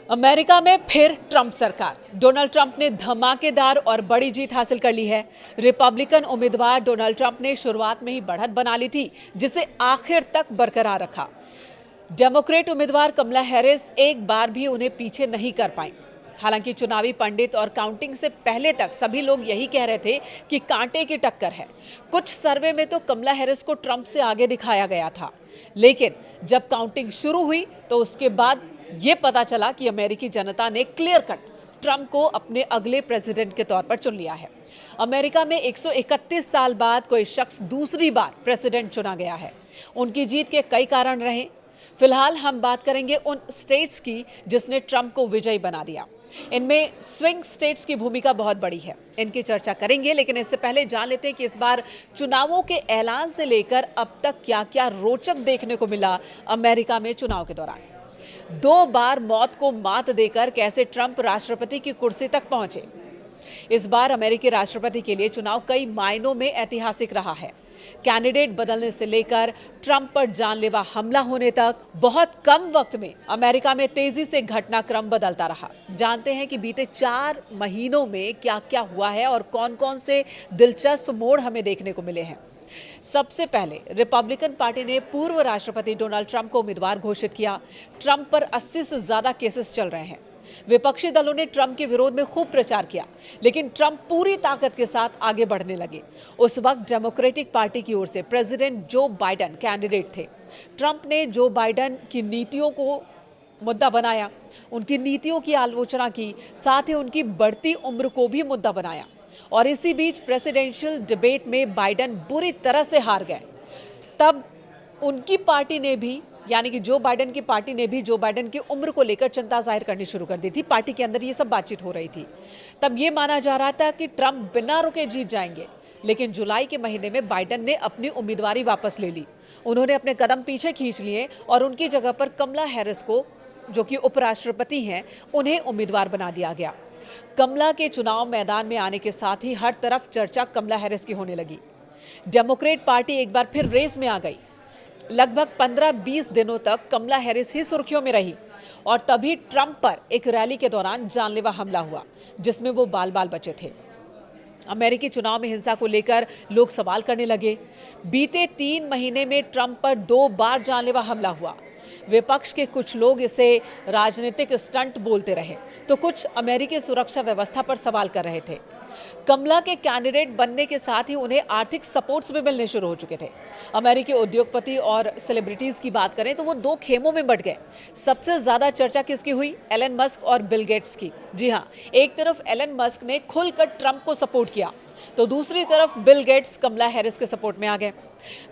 America में फिर Trump सरकार। डोनाल्ड ट्रंप ने धमाकेदार और बड़ी जीत हासिल कर ली है। रिपब्लिकन उम्मीदवार डोनाल्ड ट्रंप ने शुरुआत में ही बढ़त बना ली थी, जिसे आखिर तक बरकरार रखा। डेमोक्रेट उम्मीदवार कमला हैरिस एक बार भी उन्हें पीछे नहीं कर पाई। हालांकि चुनावी पंडित और काउंटिंग से पहले तक सभी लोग यही कह रहे थे कि कांटे की टक्कर है। कुछ सर्वे में तो कमला हैरिस को ट्रंप से आगे दिखाया गया था, लेकिन जब काउंटिंग शुरू हुई तो उसके बाद ये पता चला कि अमेरिकी जनता ने क्लियर कट ट्रंप को अपने अगले प्रेसिडेंट के तौर पर चुन लिया है। अमेरिका में 131 साल बाद कोई शख्स दूसरी बार प्रेसिडेंट चुना गया है। उनकी जीत के कई कारण रहे। फिलहाल हम बात करेंगे उन स्टेट्स की जिसने ट्रंप को विजयी बना दिया। इनमें स्विंग स्टेट्स की भूमिका बहुत बड़ी है, इनकी चर्चा करेंगे। लेकिन इससे पहले जान लेते हैं कि इस बार चुनावों के ऐलान से लेकर अब तक क्या क्या रोचक देखने को मिला अमेरिका में चुनाव के दौरान। 2 बार मौत को मात देकर कैसे ट्रंप राष्ट्रपति की कुर्सी तक पहुंचे। इस बार अमेरिकी राष्ट्रपति के लिए चुनाव कई मायनों में ऐतिहासिक रहा है। कैंडिडेट बदलने से लेकर ट्रंप पर जानलेवा हमला होने तक बहुत कम वक्त में अमेरिका में तेजी से घटनाक्रम बदलता रहा। जानते हैं कि बीते 4 महीनों में क्या क्या हुआ है और कौन-कौन से दिलचस्प मोड़ हमें देखने को मिले हैं। सबसे पहले रिपब्लिकन पार्टी ने पूर्व राष्ट्रपति डोनाल्ड ट्रंप को उम्मीदवार घोषित किया। ट्रंप पर 80 से ज्यादा केसेस चल रहे हैं। विपक्षी दलों ने ट्रंप के विरोध में खूब प्रचार किया, लेकिन ट्रंप पूरी ताकत के साथ आगे बढ़ने लगे। उस वक्त डेमोक्रेटिक पार्टी की ओर से प्रेसिडेंट जो बाइडेन कैंडिडेट थे। ट्रंप ने जो बाइडेन की नीतियों को मुद्दा बनाया, उनकी नीतियों की आलोचना की, साथ ही उनकी बढ़ती उम्र को भी मुद्दा बनाया। और इसी बीच प्रेसिडेंशियल डिबेट में बाइडेन बुरी तरह से हार गए। तब उनकी पार्टी ने भी, यानी कि जो बाइडेन की पार्टी ने भी जो बाइडेन की उम्र को लेकर चिंता जाहिर करनी शुरू कर दी थी। पार्टी के अंदर ये सब बातचीत हो रही थी। तब ये माना जा रहा था कि ट्रंप बिना रुके जीत जाएंगे, लेकिन जुलाई के महीने में बाइडेन ने अपनी उम्मीदवारी वापस ले ली। उन्होंने अपने कदम पीछे खींच लिए और उनकी जगह पर कमला हैरिस को, जो कि उपराष्ट्रपति हैं, उन्हें उम्मीदवार बना दिया गया। कमला के चुनाव मैदान में आने के साथ ही हर तरफ चर्चा कमला हैरिस की होने लगी। डेमोक्रेट पार्टी एक बार फिर रेस में आ गई। लगभग 15-20 दिनों तक कमला हैरिस ही सुर्खियों में रही और तभी ट्रंप पर एक रैली के दौरान जानलेवा हमला हुआ, जिसमें वो बाल बाल बचे थे। अमेरिकी चुनाव में हिंसा को लेकर लोग सवाल करने लगे। बीते 3 महीने में ट्रंप पर 2 बार जानलेवा हमला हुआ। विपक्ष के कुछ लोग इसे राजनीतिक स्टंट बोलते रहे, तो कुछ अमेरिकी सुरक्षा व्यवस्था पर सवाल कर रहे थे। कमला के कैंडिडेट बनने के साथ ही उन्हें आर्थिक सपोर्ट्स भी मिलने शुरू हो चुके थे। अमेरिकी उद्योगपति और सेलिब्रिटीज की बात करें तो वो 2 खेमों में बंट गए। सबसे ज्यादा चर्चा किसकी हुई? एलन मस्क और बिल गेट्स की। जी हाँ, एक तरफ एलन मस्क ने खुलकर ट्रंप को सपोर्ट किया, तो दूसरी तरफ बिल गेट्स कमला हैरिस के सपोर्ट में आ गए।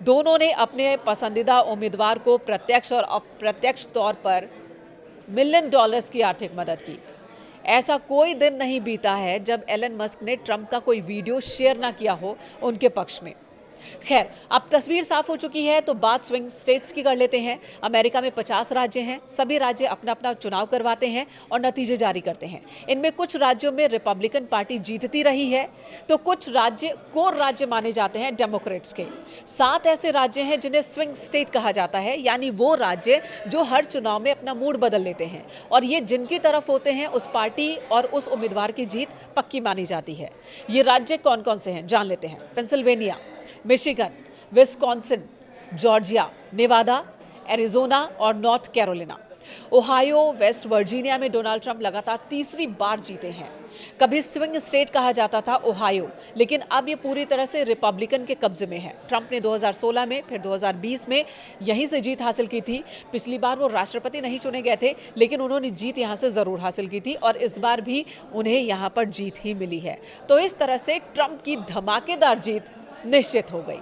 दोनों ने अपने पसंदीदा उम्मीदवार को प्रत्यक्ष और अप्रत्यक्ष तौर पर $1 मिलियन की आर्थिक मदद की। ऐसा कोई दिन नहीं बीता है जब एलन मस्क ने ट्रंप का कोई वीडियो शेयर ना किया हो उनके पक्ष में। खैर, अब तस्वीर साफ हो चुकी है, तो बात स्विंग स्टेट्स की कर लेते हैं। अमेरिका में 50 राज्य हैं। सभी राज्य अपना अपना चुनाव करवाते हैं और नतीजे जारी करते हैं। इनमें कुछ राज्यों में रिपब्लिकन पार्टी जीतती रही है, तो कुछ राज्य कोर राज्य माने जाते हैं डेमोक्रेट्स के। 7 ऐसे राज्य हैं जिन्हें स्विंग स्टेट कहा जाता है, यानी वो राज्य जो हर चुनाव में अपना मूड बदल लेते हैं और ये जिनकी तरफ होते हैं उस पार्टी और उस उम्मीदवार की जीत पक्की मानी जाती है। ये राज्य कौन कौन से हैं जान लेते हैं। Pennsylvania, Michigan, Wisconsin, Georgia, Nevada, Arizona और North Carolina. Ohio, West Virginia में डोनाल्ड ट्रंप लगातार तीसरी बार जीते हैं। कभी स्विंग स्टेट कहा जाता था ओहायो, लेकिन अब ये पूरी तरह से रिपब्लिकन के कब्जे में है। ट्रंप ने 2016 में, फिर 2020 में यहीं से जीत हासिल की थी। पिछली बार वो राष्ट्रपति नहीं चुने गए थे, लेकिन उन्होंने जीत यहाँ से ज़रूर हासिल की थी और इस बार भी उन्हें यहाँ पर जीत ही मिली है। तो इस तरह से ट्रंप की धमाकेदार जीत निश्चित हो गई।